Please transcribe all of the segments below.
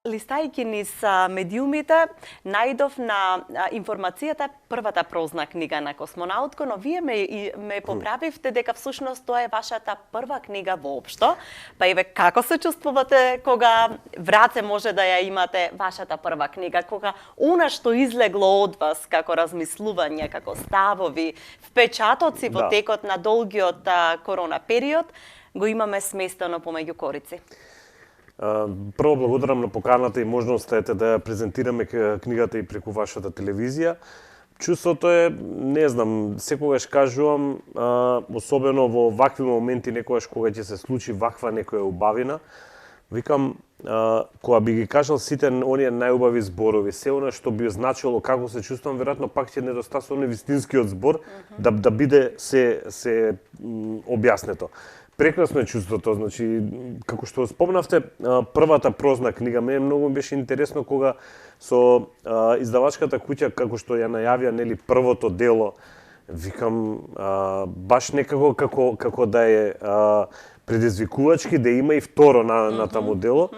Листајќи низ медиумите, најдов на информацијата првата прозна книга на космонаутко, но вие ме поправивте дека всушност тоа е вашата прва книга воопшто. Па еве, како се чувствувате кога враце може да ја имате вашата прва книга, кога она што излегло од вас како размислување, како ставови, впечатоци во текот на долгиот корона период, го имаме сместено помеѓу корици? Прво благодарам на поканата и можноста да ја презентираме книгата и преку вашата телевизија. Чувството е, не знам, секогаш кажувам, особено во вакви моменти, некогаш кога ќе се случи ваква некоја убавина, викам, кога би ги кажал сите оние најубави зборови, се она што би значило како се чувствувам, веројатно пак ќе недостасува вистинскиот збор да биде се објаснето. Прекрасно е чувството, значи, како што спомнавте, првата прозна книга, мене многу беше интересно кога со издавачката куќа, како што ја најавија, нели, првото дело, викам, баш некако како да е предизвикувачки, да има и второ на таму дело,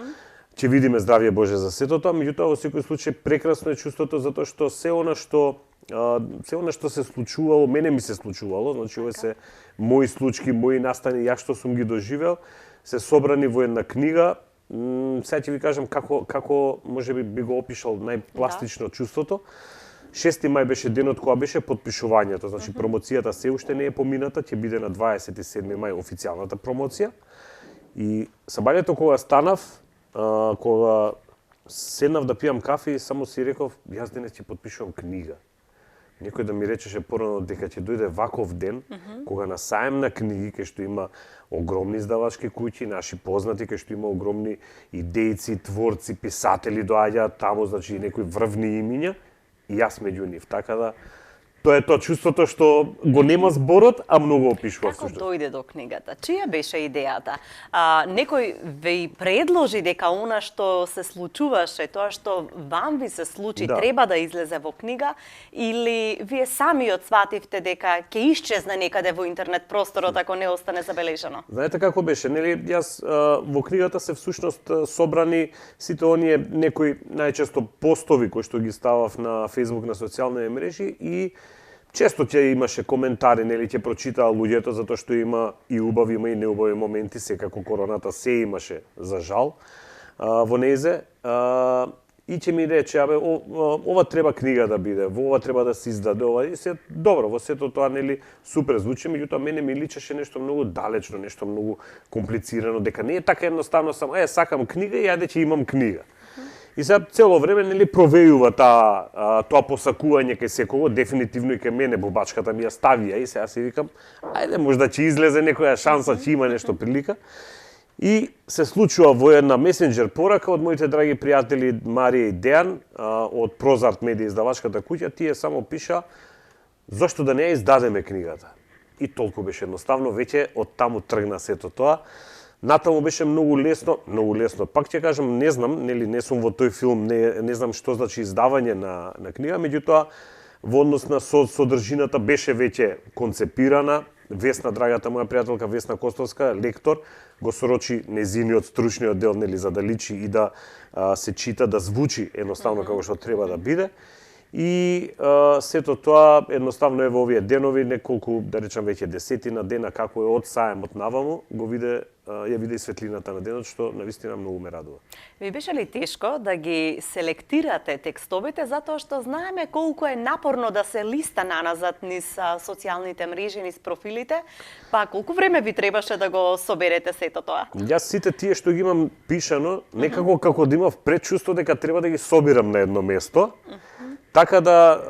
ќе видиме, здравје Боже за сето тоа, меѓутоа во секој случај прекрасно е чувството затоа што се она што се случувало, мене ми се случувало, значи ова се мои случаи, мои настани, ја што сум ги доживел, се собрани во една книга. Сега ќе ви кажам како можеби би го опишал најпластично чувството. 6 мај беше денот кога беше подпишувањето, значи промоцијата се уште не е помината, ќе биде на 27 мај официјалната промоција. И сабањето кога станав, кога седнав да пијам кафе и само си реков, јас денес ќе подпишувам книга. Некој да ми речеше порано дека ќе дојде ваков ден, кога на саем на книги, кај што има огромни издавачки куќи, наши познати, кај што има огромни идејци, творци, писатели доаѓаат таму, значи некои врвни имиња, и јас меѓу нив. Така да, тоа е тоа чувството што го нема зборот, а многу опишува. Како дојде до книгата? Чија беше идејата? Некој ве и предложи дека она што се случуваше, тоа што вам ви се случи, треба да излезе во книга, или вие самиот свативте дека ќе исчезне некаде во интернет просторот ако не остане забележано? Знаете како беше, нели, јас во книгата се всушност собрани сите оние некои најчесто постови кои што ги ставав на Facebook, на социјални мрежи, и често ќе имаше коментари, нели, ќе прочитаа луѓето, затоа што има и убави, има и неубави моменти, секако короната се имаше, за жал, во незе. И ќе ми рече, ова треба книга да биде, ова треба да се издаде, ова, и се добро, во сето тоа, нели, супер звучи, меѓутоа мене ми личеше нешто многу далечно, нешто многу комплицирано, дека не е така едноставно само, сакам книга и ајде ќе имам книга. И сега цело време, нели, провејува тоа посакување кај секого, дефинитивно и кај мене бубачката ми ја ставија, и сега си викам, ајде можда ќе излезе некоја шанса, ќе има нешто прилика. И се случува во една месенџер порака од моите драги пријатели Марија и Дејан од Прозарт медија издавачката куќа, тие само пиша зошто да не ја издадеме книгата. И толку беше едноставно, веќе од таму тргна сето тоа. Натаму беше многу лесно. Пак ќе кажам, не знам, нели, не сум во тој филм, не знам што значи издавање на книга, меѓутоа во однос на содржината беше веќе концепирана. Весна, драгата моја пријателка Весна Костовска, лектор, го сорочи незиниот стручниот дел, нели, за да личи и да се чита, да звучи едноставно како што треба да биде. И сето тоа едноставно е во овие денови, неколку, да речам веќе 10 дена како е од саемот наваму, ја виде и светлината на денот, што навистина многу ме радува. Ви беше ли тешко да ги селектирате текстовите, затоа што знаеме колку е напорно да се листа наназад низ социјалните мрежи, низ профилите, па колку време ви требаше да го соберете сето тоа? Јас сите тие што ги имам пишано, некако како да имав предчувство дека треба да ги собирам на едно место. Така да,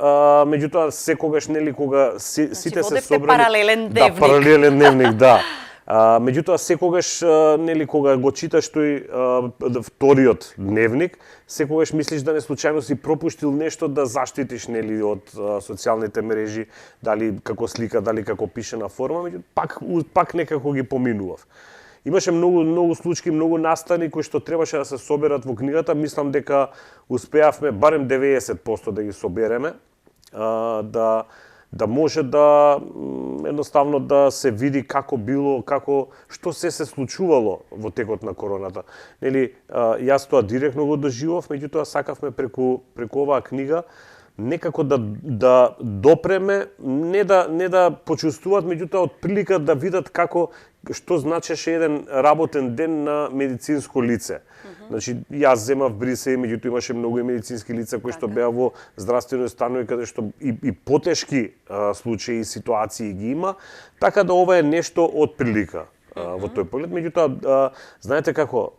меѓутоа, секогаш, нели, кога сите се собрани... паралелен дневник. Да, паралелен дневник, да. Меѓутоа, секогаш, нели, кога го читаш тој вториот дневник, секогаш мислиш да не случајно си пропуштил нешто да заштитиш, нели, од социјалните мрежи, дали како слика, дали како пишена форма, меѓутоа, пак некако ги поминував. Имаше многу случаи, многу настани кои што требаше да се соберат во книгата. Мислам дека успеавме барем 90% да ги собереме, да да може да едноставно да се види како било, што се случувало во текот на короната. Нели, јас тоа директно го доживов, меѓутоа сакавме преку оваа книга некако да допреме, не да почувствуваат, меѓутоа од прилика да видат што значеше еден работен ден на медицинско лице. Значи, јас земав брисе, меѓутоа имаше многу и медицински лица кои што беа во здравствени установи каде што и потешки случаи и ситуации ги има, така да ова е нешто од прилика во тој поглед. Меѓутоа, знаете како,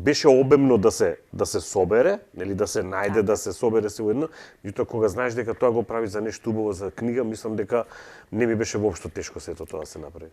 беше обемно да се собере, нели, да се најде, да се собере се уедно, меѓутоа кога знаеш дека тоа го прави за нешто убаво за книга, мислам дека не ми беше воопшто тешко сето тоа да се направи.